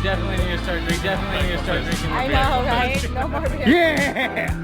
definitely need to start drinking. Definitely need to start drinking. I know, right? No more beer. Yeah.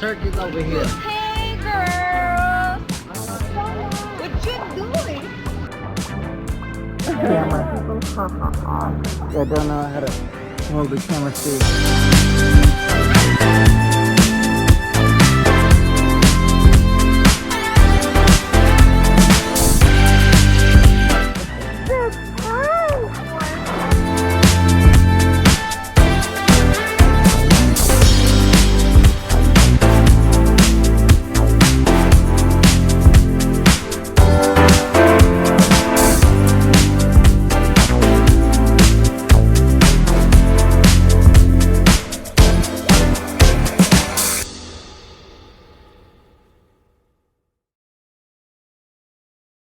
Turkeys over here. Hey, girl. What you doing? Camera. I don't know how to hold the camera stick.